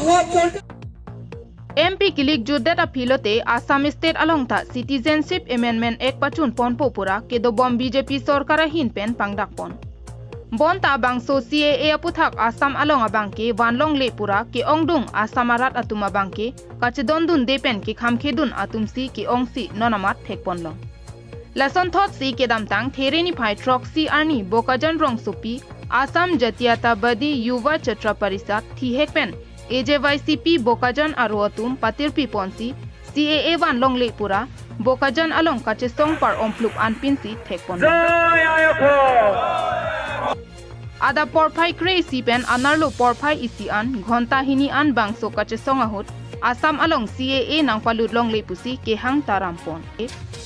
MP Kilik Judet Aphilote Assam State Alongtha Citizenship Amendment Act Pachun Ponpo Pura Kedo Bom BJP Sorkara Hinpen Pangdak Pon Bonta Bangso CAA Aputhak Assam Along Abangke Wanlong Le Pura Ke Ongdung Assam Arat Atuma Bangke Kachedondun Depen Ke Khamkhedun Atumsi Ke Ongsi Nonamat Thekponlong Lason Thot Si Kedamtang Thereni Phai Troxy Arni Bokajan Rong Sopi Assam Jatiyatabadi Yuva Chatra Parisad Thihekpen AJYCP Bokajan Aruatum Patirpi Ponsi CAA Wanlong Le Pura Bokajan Along Kachesong Par Ompluk Anpinsi Thekponlong Ada porpai krei sipen anarlo porpai isi an ghonta hini an bangso kachesong ahut Assam along CAA nang paludlong lepusi ke hang tarampon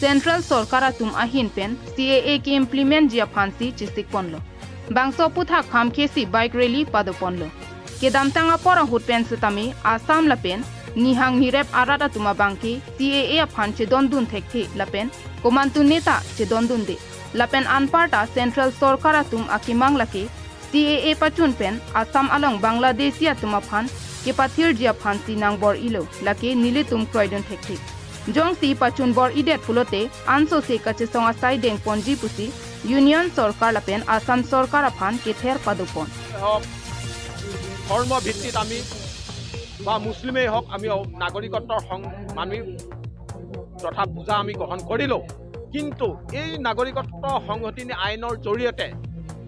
Central Sorkara tum ahin pen CAA ke implement jia phansi chisik ponlo bangso puthak kham khesi bike rally padoponlo ke damtanga pora hut pen sutami Assam lapen nihang nirep arada tuma bangke CAA phanche dondun thekthi lapen komantu neta che dondun de lapen anparta Central Sorkara tum akimang lake CAA Pachun pen Assam along Bangladesia tumaphan ke pathir jia phansi nang bor ilo lake nile tum kroidon thekthi jong si Pachun bor idet pulote anso se kache songa sai deng ponji pusi Union Sorkar lapen Assam Sorkar aphan ke ther padopon ধর্ম ভিত্তিত আমি বা মুসলিমেই হক আমি নাগৰিকত্বৰ মানৱী তথা পূজা আমি গ্ৰহণ কৰিলোঁ কিন্তু এই নাগৰিকত্ব সংহতি আইনৰ জৰিয়তে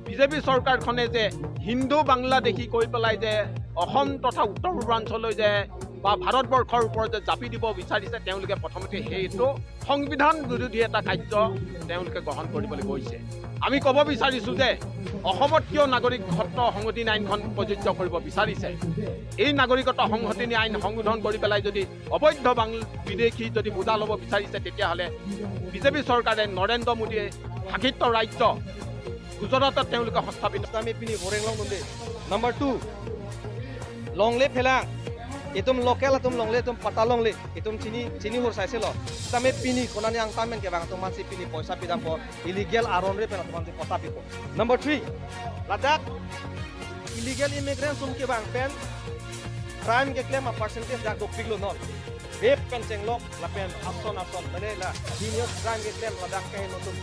বিজেপি চৰকাৰখনে যে হিন্দু বাংলাদেশী কৈ পেলাই যে অসম তথা উত্তৰ পূৰ্বাঞ্চললৈ যে বা ভাৰতবৰ্ষৰ ওপৰত যে জাপি দিব বিচাৰিছে তেওঁলোকে প্ৰথমতে সেইটো সংবিধান বিৰোধী এটা কাৰ্য তেওঁলোকে গ্ৰহণ কৰিবলৈ গৈছে আমি ক'ব বিচাৰিছোঁ যে অসমত কিয় নাগৰিকত্ব সংহতি আইনখন প্ৰযোজ্য কৰিব বিচাৰিছে এই নাগৰিকত্ব সংহতি আইন সংশোধন কৰি পেলাই যদি অবৈধ বিদেশী যদি বুজা ল'ব বিচাৰিছে তেতিয়াহ'লে বিজেপি চৰকাৰে নৰেন্দ্ৰ মোদীয়ে শাসিত ৰাজ্য গুজৰাটত তেওঁলোকে সংস্থাপিত আমি পিনি ভৰেং লং দে নাম্বাৰ 2 লংলে ফেলাং এতুম লোকেল এতুম লংলে এতুম পাতা লংলে এতুম চিনি হর সাইছিল তামে পিনি কোনানি আং তামেন কে বাং তোমানসি পিনি পয়সা পিদাম প ইলিগেল আরন রে পেনা তোমানসি পতা পিপো নাম্বার 3 লাদাখ ইলিগেল ইমিগ্রেন্ট সুম के बांग पेन क्राइम के क्लेम परसेंटेज दा दो पिगलो नॉल रेप पेन चेंगलो ला पेन आसन माने ला सीनियर क्राइम के क्लेम लादाख के नो तुम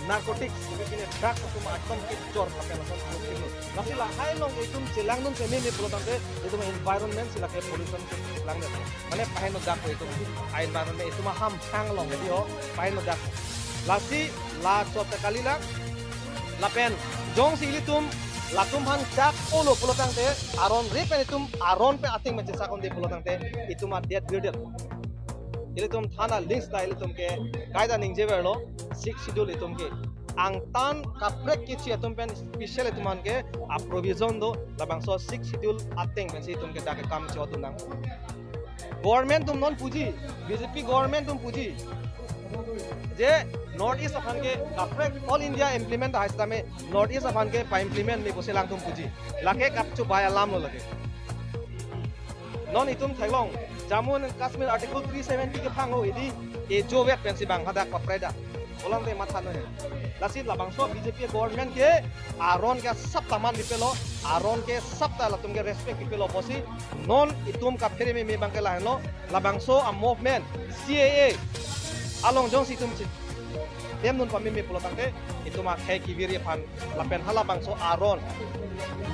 नारकोटिक्स बिपिने ड्रग तुम आटम के जोर ला पेन आसन पिगलो लासी ला हाई लोंग तुम चिलांग नुन से मे प्रोतांते तुम एनवायरनमेंट सिला के पोल्यूशन लांग माने पाहिनो दा को तुम एनवायरनमेंट तुम हम सांग लोंग दियो पाहिनो दा लासी ला चोते कालीला ला पेन जोंग सिली तुम latum han jak olo polotangte aron repen itum aron pe ating meche sakon de polotangte ituma death builder ile tum thana link style tum ke kaida ningje berlo 6 schedule tum ke angtan kaprek kichi tum pen special tuman ke a provision do labang so 6 schedule ating meche tum ke dake kam che odun nang government tum non puji BJP government tum puji J north east Affan K काफ्रेक all India implement हाइस्ता में north east Affan के पा implement में बोसे लांग तुम पुजी लाके कापचो बाय अलाम नो लगे नॉन इतुम थाइलोंग जम्मू एंड कश्मीर आर्टिकल 370 के फांगो इदी ए जो वेक पेंसी बांग हदा कपरेदा ओलांग दे माथा न है लासी लाबांगसो बीजेपी गवर्नमेंट के आरोन के सब तमान दिपेलो आरोन के सब ताला तुम के रेस्पेक्ट दिपेलो बोसी नॉन इतुम का फेरे में बांग के लाहनो लाबांगसो आ movement CAA along jong si tum dem nun pami me polotangte ituma khai kibiri pan lapen hala bangso aron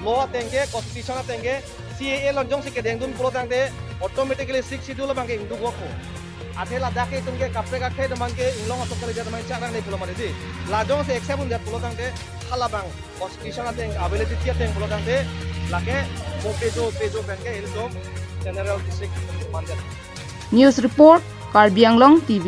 lo tenge constitution tenge CAA lon jong si ke deng dun polotangte automatically 6 schedule bangke indu goko athela dake tumke kapre ka khai damangke inglong atok kale jadamai charang nei polomare di la jong si accept un jat polotangte hala bang constitution teng availability teng polotangte lake mo pejo bangke ilom general district mandat News report Karbi Anglong TV